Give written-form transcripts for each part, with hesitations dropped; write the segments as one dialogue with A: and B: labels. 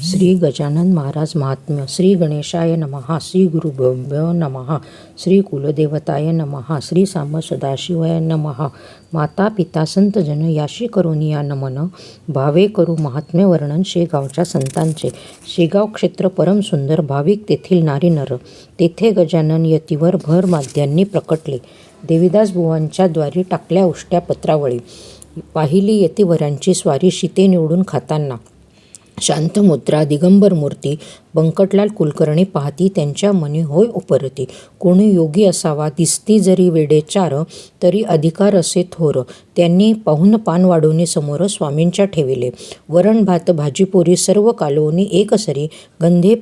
A: श्री गजानन महाराज महात्म्य. श्री गणेशाय नमः. श्री गुरुभ्यो नमः. श्री कुलदेवताय नमः. श्री सांब सदाशिवाय नमः. माता पिता संत जन याशी करुनिया नमन. भावे करू महात्म्य वर्णन शेगावच्या संतांचे. शेगाव क्षेत्र परम सुंदर. भाविक तेथील नारी नर. तेथे गजानन यतीवर भर माध्यांनी प्रकटले. देवीदास बुवांच्या द्वारी टाकल्या उष्ट्या पत्रावळी. पाहिली यतीवरांची स्वारी शीते निवडून खाताना. शांत मुद्रा दिगंबर मूर्ती. बंकटलाल कुलकर्णी पाहती त्यांच्या मनी होय उपरती. कोणी योगी असावा दिसती जरी वेडेचार, तरी अधिकार असे थोर. त्यांनी पाहून पान वाढवणे समोर स्वामींच्या ठेविले. वरण भात भाजीपोरी सर्व कालवणी एकसरी. गंधे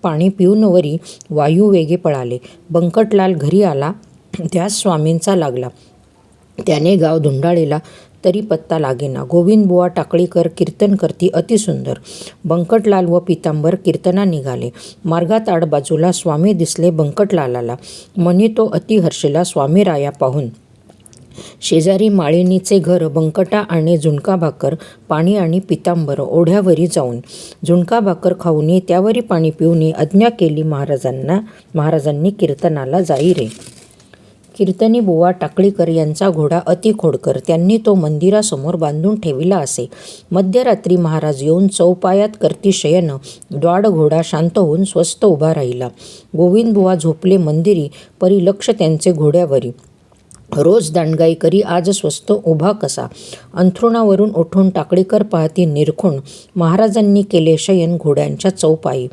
A: पाणी पिऊन वरी वायू वेगे पळाले. बंकटलाल घरी आला त्यास स्वामींचा लागला. त्याने गाव धुंडाळीला तरी पत्ता लागेना. गोविंदबुवा टाकळीकर कीर्तन करती अतिसुंदर. बंकटलाल व पितांबर कीर्तना निघाले. मार्गात आडबाजूला स्वामी दिसले बंकटलालाला. मनी तो अति हर्षेला स्वामीराया पाहून. शेजारी माळिनीचे घर. बंकटा आणि झुणका भाकर पाणी आणि पितांबर ओढ्यावरी जाऊन. झुणका भाकर खाऊनी त्यावरी पाणी पिऊनी आज्ञा केली महाराजांनी कीर्तनाला जाई रे. कीर्तनी बुवा टाकळीकर यांचा घोडा अति खोडकर. त्यांनी तो मंदिरासमोर बांधून ठेविला असे. मध्यरात्री महाराज येऊन चौपायात करती शयन. द्वाड घोडा शांत होऊन स्वस्थ उभा राहिला. गोविंदबुवा झोपले मंदिरी, परी लक्ष त्यांचे घोड्यावरी. रोज दांडगाई करी आज स्वस्थ उभा कसा. अंथरुणावरून उठून टाकळीकर पाहती निरखून. महाराजांनी केले शयन घोड्यांच्या चौपाई.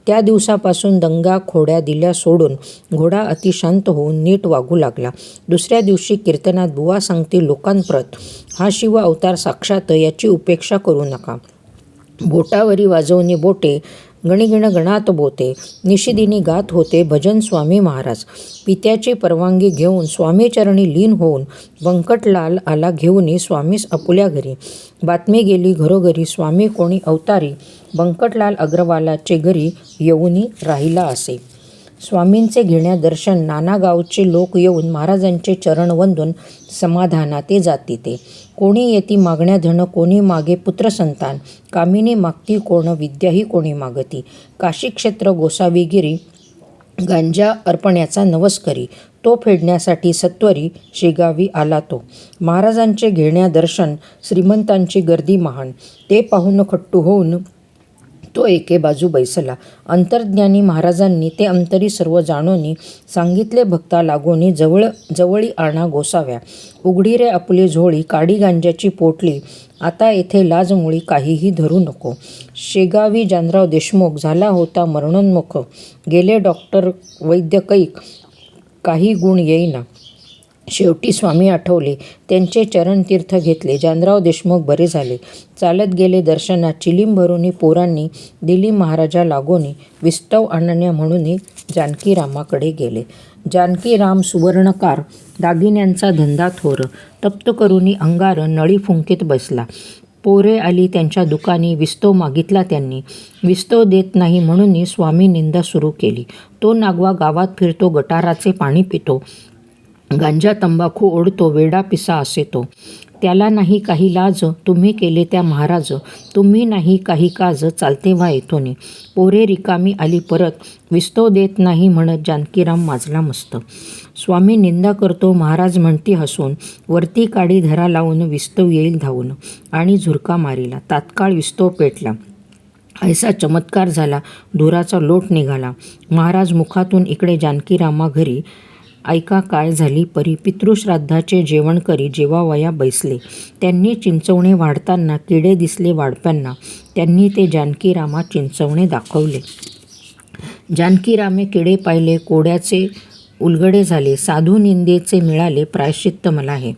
A: त्या दिवसापासून दंगा खोड्या दिल्या सोडून घोडा अतिशांत होऊन नीट वागू लागला. दुसऱ्या दिवशी कीर्तनात बुवा सांगती लोकांप्रत, हा शिव अवतार साक्षात, याची उपेक्षा करू नका. बोटावरी वाजवणी बोटे, गणिगण गणात बोते. निशिदिनी गात होते भजन स्वामी महाराज. पित्याची परवानगी घेऊन स्वामीचरणी लीन होऊन बंकटलाल आला घेऊन स्वामीस आपुल्या घरी. बातमी गेली घरोघरी स्वामी कोणी अवतारी. बंकटलाल अग्रवालाचे घरी येऊनी राहिला असे. स्वामींचे घेण्या दर्शन. नाना गावचे लोक येऊन महाराजांचे चरण वंदून समाधानाते जाती ते. कोणी येती मागण्या धन, कोणी मागे पुत्रसंतान. कामिनी मागती कोण, विद्याही कोणी मागती. काशी क्षेत्र गोसावीगिरी गांजा अर्पण्याचा नवस करी. तो फेडण्यासाठी सत्वरी शेगावी आला तो. महाराजांचे घेण्या दर्शन. श्रीमंतांची गर्दी महान. ते पाहून खट्टू होऊन तो एके बाजू बैसला. अंतर्ज्ञानी महाराजांनी ते अंतरी सर्व जाणोनी सांगितले भक्ता लागोनी. जवळी आणा गोसाव्या. उघडी रे आपली झोळी, काडी गांजाची पोटली. आता येथे लाजमुळी काहीही धरू नको. शेगावी जानराव देशमुख झाला होता मरणोन्मुख. गेले डॉक्टर वैद्य कैक, काही गुण येईना. शेवटी स्वामी आठवले, त्यांचे चरणतीर्थ घेतले. जानराव देशमुख बरे झाले. चालत गेले दर्शनात. चिलीम भरुनी पोरांनी दिली महाराजा लागोनी. विस्तव आणण्या म्हणून जानकीरामाकडे गेले. जानकीराम सुवर्णकार, दागिन्यांचा धंदा थोर. तप्त करुनी अंगार, नळी फुंकीत बसला. पोरे आली त्यांच्या दुकानी. विस्तव मागितला त्यांनी. विस्तव देत नाही म्हणून स्वामी निंदा सुरू केली. तो नागवा गावात फिरतो, गटाराचे पाणी पितो. गांजा तंबाखू ओढतो, वेडा पिसा असे तो. त्याला नाही काही लाज, तुम्ही केले त्या महाराज. तुम्ही नाही काही काज, चालते व्हा येथोनी. पोरे रिकामी आली परत. विस्तव देत नाही म्हणत जानकीराम माजला मस्त. स्वामी निंदा करतो, महाराज म्हणती हसून. वरती काडी धरा लावून विस्तव येईल धावून. आणि झुरका मारिला. तात्काळ विस्तव पेटला. ऐसा चमत्कार झाला, धुराचा लोट निघाला. महाराज मुखातून इकडे जानकीरामा घरी. ऐका काय झाली परी. पितृश्राद्धाचे जेवण करी जेवावया बैसले. त्यांनी चिंचवणे वाढताना किडे दिसले वाढप्यांना. त्यांनी ते जानकीरामा चिंचवणे दाखवले. जानकीरामे किडे पाहिले, कोड्याचे उलगडे झाले. साधू निंदेचे मिळाले, प्रायश्चित्त मला हे.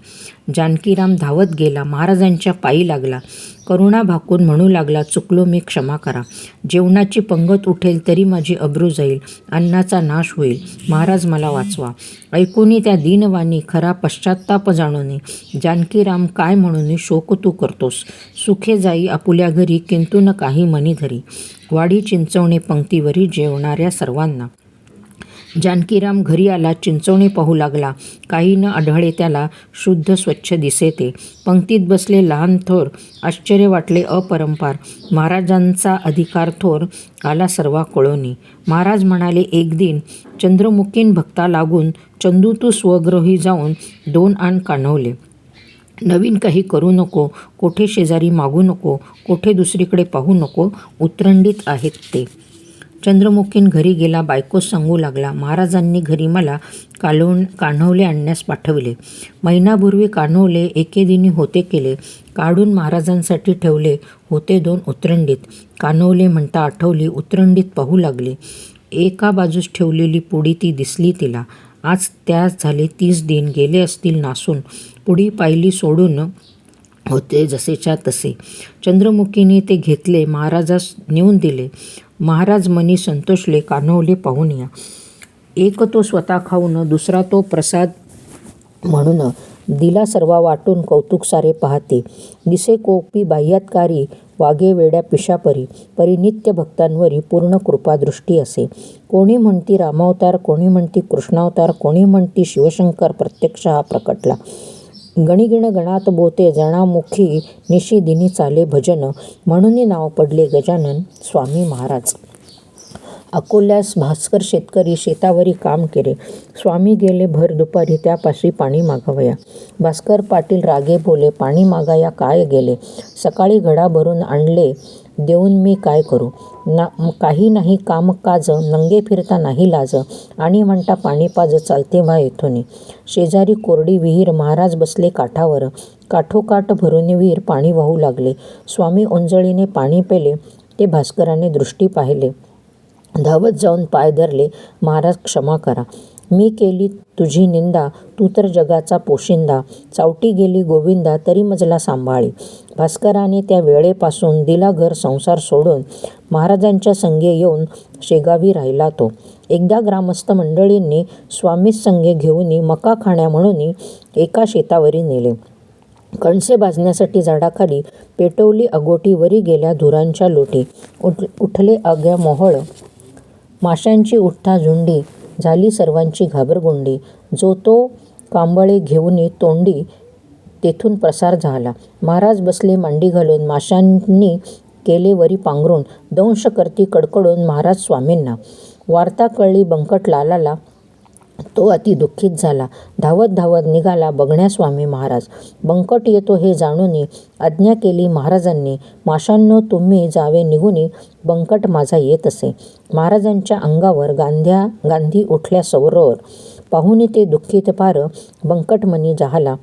A: जानकीराम धावत गेला, महाराजांच्या पायी लागला. करुणा भाकून म्हणू लागला, चुकलो मी, क्षमा करा. जेवणाची पंगत उठेल तरी माझी अब्रू जाईल. अन्नाचा नाश होईल, महाराज मला वाचवा. ऐकूनी त्या दीनवाणी खरा पश्चात्ताप जाणूनी. जानकीराम काय म्हणून शोक तू करतोस. सुखे जाई आपुल्या घरी, किंतु न काही मनी धरी. वाडी चिंचवणे पंक्तीवरी जेवणाऱ्या सर्वांना. जानकीराम घरी आला, चिंचवणे पाहू लागला. काही न आढळे त्याला, शुद्ध स्वच्छ दिसे ते. पंक्तीत बसले लहान थोर, आश्चर्य वाटले अपरंपार. महाराजांचा अधिकार थोर, आला सर्वा कळोनी. महाराज म्हणाले एक दिन, चंद्रमुखीन भक्ता लागून, चंदू तू स्वगृही जाऊन 2 आण कान्हवले. नवीन काही करू नको, कोठे शेजारी मागू नको, कोठे दुसरीकडे पाहू नको, उतरंडीत आहेत ते. चंद्रमुखीन घरी गेला, बायकोस सांगू लागला, महाराजांनी घरी मला कान्हवले आणण्यास पाठविले. महिनापूर्वी कान्हवले एके दिनी होते केले, काढून महाराजांसाठी ठेवले होते 2 उतरंडीत. कान्हवले म्हणता आठवली, उतरंडीत पाहू लागले. एका बाजूस ठेवलेली पुडी ती दिसली तिला. आज त्यास झाले 30 दिन, गेले असतील नासून. पुडी पाहिली सोडून होते जसेच्या तसे. चंद्रमुखीने ते घेतले, महाराजास नेऊन दिले. महाराज मनी संतोषले, कान्हवले पाहून या. एक तो स्वतः खाऊन, दुसरा तो प्रसाद म्हणून दिला सर्वा वाटून, कौतुक सारे पाहते. दिसे कोपी बाह्यातकारी, वागे वेड्या पिशापरी, परी नित्य भक्तांवरी पूर्ण कृपादृष्टी असे. कोणी म्हणती रामावतार, कोणी म्हणती कृष्णावतार, कोणी म्हणती शिवशंकर प्रत्यक्ष हा प्रकटला. गणिगिण गणात बोते, जणामुखी निशी दिनी चाले भजन, म्हणून नाव पडले गजानन स्वामी महाराज. अकोल्यास भास्कर शेतकरी शेतावरी काम केले. स्वामी गेले भर दुपारी, त्यापाशी पाणी मागावया. भास्कर पाटील रागे बोले, पाणी मागाया काय गेले. सकाळी घडा भरून आणले, देऊन मी काय करू. काही नाही कामकाज, नंगे फिरता नाही लाज, आणि म्हणता पाणी पाज, चालते व्हा येथून. शेजारी कोरडी विहीर, महाराज बसले काठावर. काठोकाठ भरून विहीर पाणी वाहू लागले. स्वामी ओंजळीने पाणी पेले, ते भास्कराने दृष्टी पाहिले. धावत जाऊन पाय धरले, महाराज क्षमा करा. मी केली तुझी निंदा, तू तर जगाचा पोशिंदा. चावटी गेली गोविंदा, तरी मजला सांभाळी. भास्कराने त्या वेळेपासून दिला घर संसार सोडून, महाराजांच्या संगे येऊन शेगावी राहिला तो. एकदा ग्रामस्थ मंडळींनी स्वामीस संगे घेऊन मका खाण्या म्हणून एका शेतावरी नेले. कणसे भाजण्यासाठी झाडाखाली पेटवली अगोटी, वरी गेल्या धुरांच्या लोटी. उठले आग्या मोहळ, माशांची उठता झुंडी, झाली सर्वांची घाबरगुंडी. जो तो कांबळे घेऊन तोंडी, तेथून प्रसार झाला. महाराज बसले मांडी घालून, माशांनी केले वरी पांघरून, दंश करती कडकडून महाराज स्वामींना. वार्ता कळली बंकट लालाला, तो अति दुःखित झाला. धावत धावत निघाला बघण्या स्वामी महाराज. बंकट येतो हे जाणून आज्ञा केली महाराजांनी, माशांनो तुम्ही जावे निघून, बंकट माझा येत असे. महाराजांच्या अंगावर गांधी उठल्या सरोवर, पाहून ते दुःखित फार, बंकट मनी जाहला.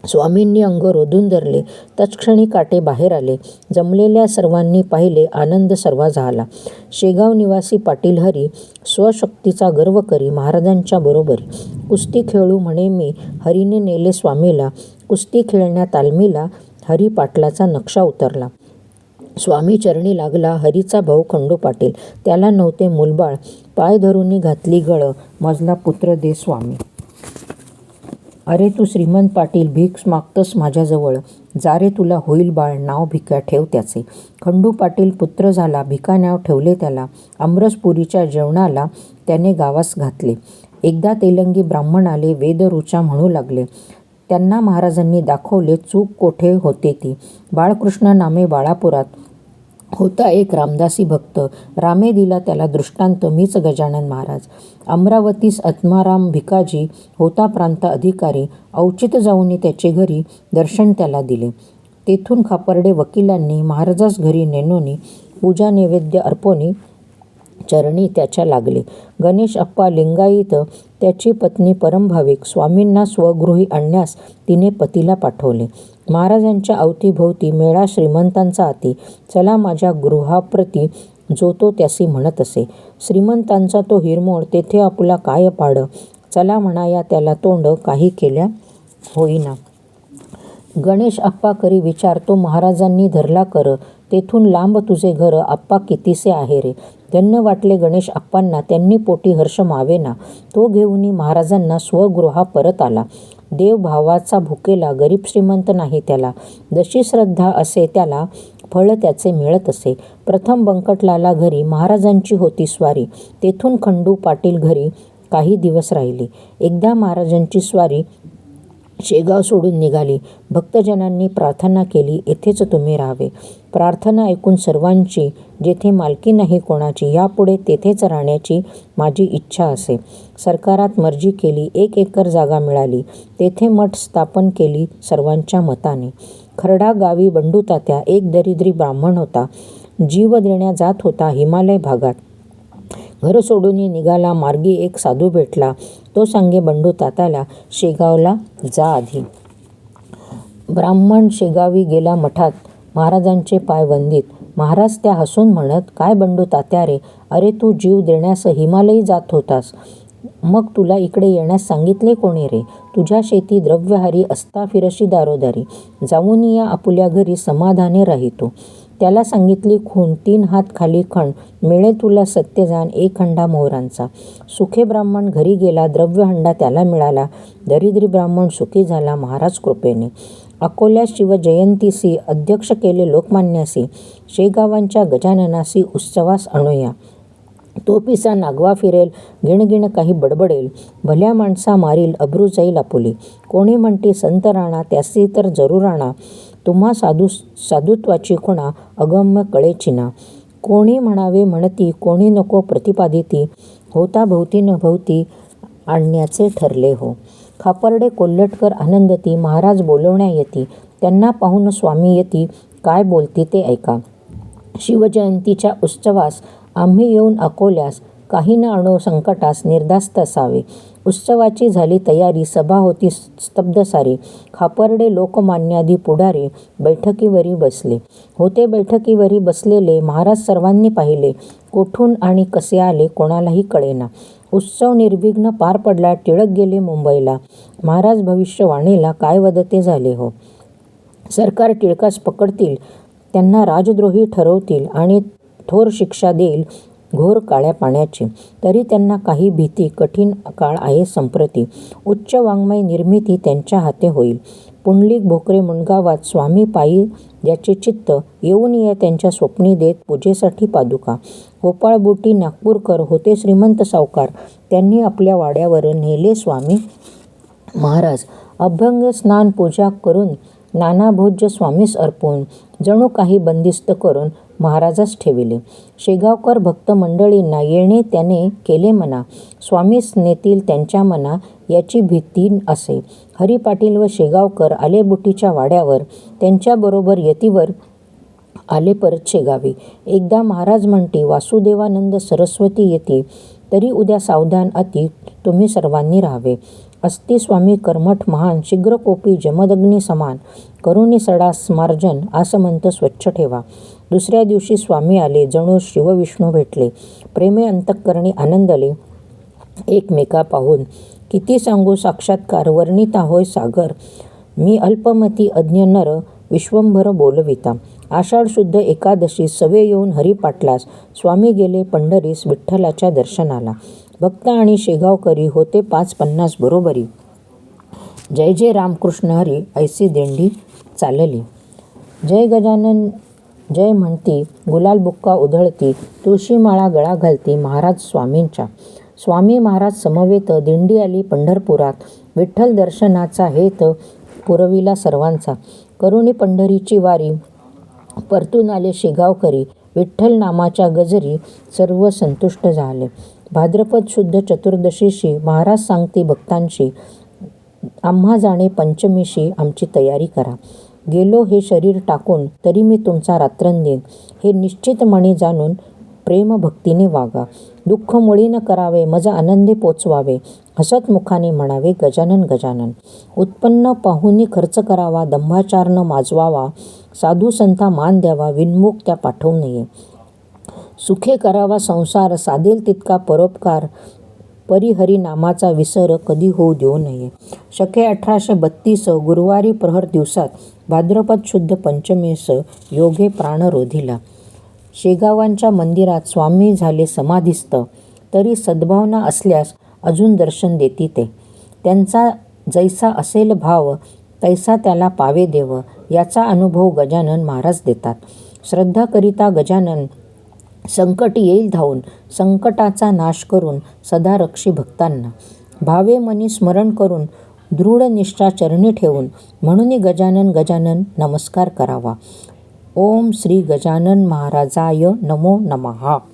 A: स्वामींनी अंग रोधून धरले, तत्क्षणी काटे बाहेर आले. जमलेल्या सर्वांनी पाहिले, आनंद सर्वा झाला. शेगाव निवासी पाटील हरी स्वशक्तीचा गर्व करी, महाराजांच्या बरोबरी. कुस्ती खेळू म्हणे मी, हरीने नेले स्वामीला. कुस्ती खेळण्या तालमीला, हरी पाटलाचा नक्षा उतरला. स्वामी चरणी लागला हरीचा भाऊ खंडू पाटील. त्याला नव्हते मुलबाळ, पाय धरून घातली गळ, मजला पुत्र दे स्वामी. अरे तू श्रीमंत पाटील, भीक मागतस माझ्याजवळ, जा रे तुला होईल बाळ, नाव भिका ठेव त्याचे. खंडू पाटील पुत्र झाला, भिका नाव ठेवले त्याला. आमरसपुरीच्या जेवणाला त्याने गावास घातले. एकदा तेलंगी ब्राह्मण आले, वेद ऋचा म्हणू लागले. त्यांना महाराजांनी दाखवले चूक कोठे होते ती. बाळकृष्ण नामे बाळापुरात होता एक रामदासी भक्त, रामे दिला त्याला दृष्टांत, मीच गजानन महाराज. अमरावतीस आत्माराम भिकाजी होता प्रांत अधिकारी, औचित जाऊन त्याचे घरी दर्शन त्याला दिले. तेथून खापर्डे वकिलांनी महाराजास घरी नेणोनी, पूजा नैवेद्य अर्पोनी चरणी त्याच्या लागले. गणेश अप्पा लिंगायत, त्याची पत्नी परमभाविक, स्वामींना स्वगृही आणण्यास तिने पतीला पाठवले. महाराजांच्या अवतीभोवती मेळा श्रीमंतांचा आती, चला माझ्या गृहाप्रती, जो तो त्यासी म्हणत असे. श्रीमंतांचा तो हिरमोड, तेथे आपला काय पाड, चला म्हणाया त्याला तोंड, काही केल्या होईना. गणेश अप्पा करी विचार, तो महाराजांनी धरला कर, तेथून लांब तुझे घर, अप्पा कितीसे आहे रे. धन्य वाटले गणेश अप्पांना, त्यांनी पोटी हर्ष मावेना. तो घेऊन महाराजांना स्वगृहा परत आला. देव भावाचा भुकेला, गरीब श्रीमंत नाही त्याला. जशी श्रद्धा असे त्याला, फळ त्याचे मिळत असे. प्रथम बंकटलाला घरी महाराजांची होती स्वारी. तेथून खंडू पाटील घरी काही दिवस राहिली. एकदा महाराजांची स्वारी शेगाव सोडून निघाली. भक्तजनांनी प्रार्थना केली, येथेच तुम्ही राहावे. प्रार्थना ऐकून सर्वांची, जेथे मालकी नाही कोणाची, यापुढे तेथेच राहण्याची माझी इच्छा असे. सरकारात मर्जी केली. 1 एकर जागा मिळाली. तेथे मठ स्थापन केली सर्वांच्या मताने. खर्डा गावी बंडू तात्या एक दरिद्री ब्राह्मण होता. जीव देण्या जात होता हिमालय भागात. घर सोडून निघाला. मार्गी एक साधू भेटला. तो सांगे बंडू तात्याला, शेगावला जा आधी. ब्राह्मण शेगावी गेला मठात. महाराजांचे पाय वंदित. महाराज त्या हसून म्हणत, काय बंडू तात्या रे, अरे तू जीव देण्यास हिमालयी जात होतास, मग तुला इकडे येण्यास सांगितले कोणी रे? तुझ्या शेती द्रव्यहारी असता फिरशी दारोदारी. जाऊन या आपुल्या घरी समाधाने राहितो. त्याला सांगितली खूण, 3 हात खाली खण, मिळे तुला सत्यजान 1 हंडा मोहरांचा. सुखे ब्राह्मण घरी गेला. द्रव्यहंडा त्याला मिळाला. दरिद्री ब्राह्मण सुखी झाला महाराज कृपेने. अकोल्या शिवजयंतीसी अध्यक्ष केले लोकमान्यासी. शेगावांच्या गजाननासी उत्सवास आणूया. तो पिसा नागवा फिरेल, गिणगिण काही बडबडेल. भल्या माणसा मारील, अब्रू जाईल आपुली. कोणी म्हणते संत राणा, त्यासी तर जरूर आणा. तुम्हा साधुत्वाची खुणा, अगम्य कळेची ना. कोणी म्हणावे म्हणती, कोणी नको प्रतिपादिती. होता भोवती न भोवती आणण्याचे ठरले हो. खापर्डे कोल्हटकर आनंदती. महाराज बोलवण्या येती. त्यांना पाहून स्वामी येती. काय बोलती ते ऐका. शिवजयंतीच्या उत्सवास आम्ही येऊन अकोल्यास, काही न आणो संकटास निर्धास्त असावे. उत्सवाची झाली तयारी. सभा होती स्तब्ध सारी. खापर्डे लोकमान्यादी पुढारी बैठकीवरी बसले होते. बैठकीवरी बसलेले महाराज सर्वांनी पाहिले. कोठून आणि कसे आले कोणालाही कळेना. उत्सव निर्विघ्न पार पडला. टिळक गेले मुंबईला. महाराज भविष्यवाणीला काय वदते झाले हो. सरकार टिळकास पकडतील, त्यांना राजद्रोही ठरवतील आणि थोर शिक्षा देईल घोर काळ्या पाण्याची. तरी त्यांना काही भीती. कठीण काळ आहे संप्रती. उच्च वाङ्मय निर्मिती त्यांच्या हाते होईल. पुंडलिक भोकरे मुंडगावात स्वामी पायी ज्याचे चित्त, येऊन या त्यांच्या स्वप्नी देत पूजेसाठी पादुका. गोपाळबुटी नागपूरकर होते श्रीमंत सावकार. त्यांनी आपल्या वाड्यावर नेले स्वामी महाराज. अभ्यंग स्नान पूजा करून नाना भोज्य स्वामीस अर्पून, जणू काही बंदिस्त करून महाराजास ठेविले. शेगावकर भक्त मंडळींना येणे त्याने केले मना. स्वामीस नेतील त्यांच्या मना याची भीती असे. हरी पाटील व शेगावकर आले बुटीच्या वाड्यावर. त्यांच्याबरोबर यतीवर आले परत शेगावी. एकदा महाराज म्हणती, वासुदेवानंद सरस्वती येती, तरी उद्या सावधान अति तुम्ही सर्वांनी राहावे. अस्ति स्वामी कर्मठ महान, शीघ्रकोपी जमदग्नी समान, करुणी सडा स्मार्जन आसमंत स्वच्छ ठेवा. दुसऱ्या दिवशी स्वामी आले. जणू शिवविष्णू भेटले. प्रेमे अंतःकरणी आनंदले एकमेका पाहून. किती सांगू साक्षात्कार, वर्णिता होय सागर. मी अल्पमती अज्ञ नर, विश्वंभर बोलविता. आषाढ शुद्ध एकादशी सवे येऊन हरी पाटलास. स्वामी गेले पंढरीस विठ्ठलाच्या दर्शनाला. भक्त आणि शेगावकरी होते 550 बरोबरी. जय जय रामकृष्ण हरी ऐसी दिंडी चालली. जय गजानन जय म्हणती, गुलाल बुक्का उधळती, तुळशीमाळा गळा घालती महाराज स्वामींच्या. स्वामी महाराज समवेत दिंडी आली पंढरपुरात. विठ्ठल दर्शनाचा हेत पुरविला सर्वांचा. करुणी पंढरीची वारी परतून आले शेगावकरी. विठ्ठल नामाच्या गजरी सर्व संतुष्ट झाले. भाद्रपद शुद्ध चतुर्दशीशी महाराज सांगती भक्तांशी, आम्हा जाणे पंचमीशी आमची तयारी करा. गेलो हे शरीर टाकून, तरी मी तुमचा रात्रंदिन. हे निश्चित मणी जाणून प्रेम भक्तीने वागा. दुःख मुळी न करावे, मज आनंदे पोचवावे. हसत मुखाने म्हणावे गजानन गजानन. उत्पन्न पाहुनी खर्च करावा, दंभाचार न माजवावा. साधू संता मान द्यावा, विनमुख त्या पाठवू नये. सुखे करावा संसार, साधेल तितका परोपकार. परिहरी नामाचा विसर कधी होऊ देऊ नये. शके 1832 गुरुवारी प्रहर दिवसात भाद्रपद शुद्ध पंचमीस योगे प्राण रोधिला. शेगावांच्या मंदिरात स्वामी झाले समाधिस्थ. तरी सद्भावना असल्यास अजून दर्शन देती ते. त्यांचा जैसा असेल भाव, तैसा त्याला पावे देव. याचा अनुभव गजानन महाराज देतात. श्रद्धा करिता गजानन संकट येईल धावून, संकटाचा नाश करून सदा रक्षी भक्तांना. भावे मनी स्मरण करून दृढ निष्ठा चरणी ठेवून, म्हणून गजानन गजानन नमस्कार करावा. ओम श्री गजानन महाराजाय नमो नमः.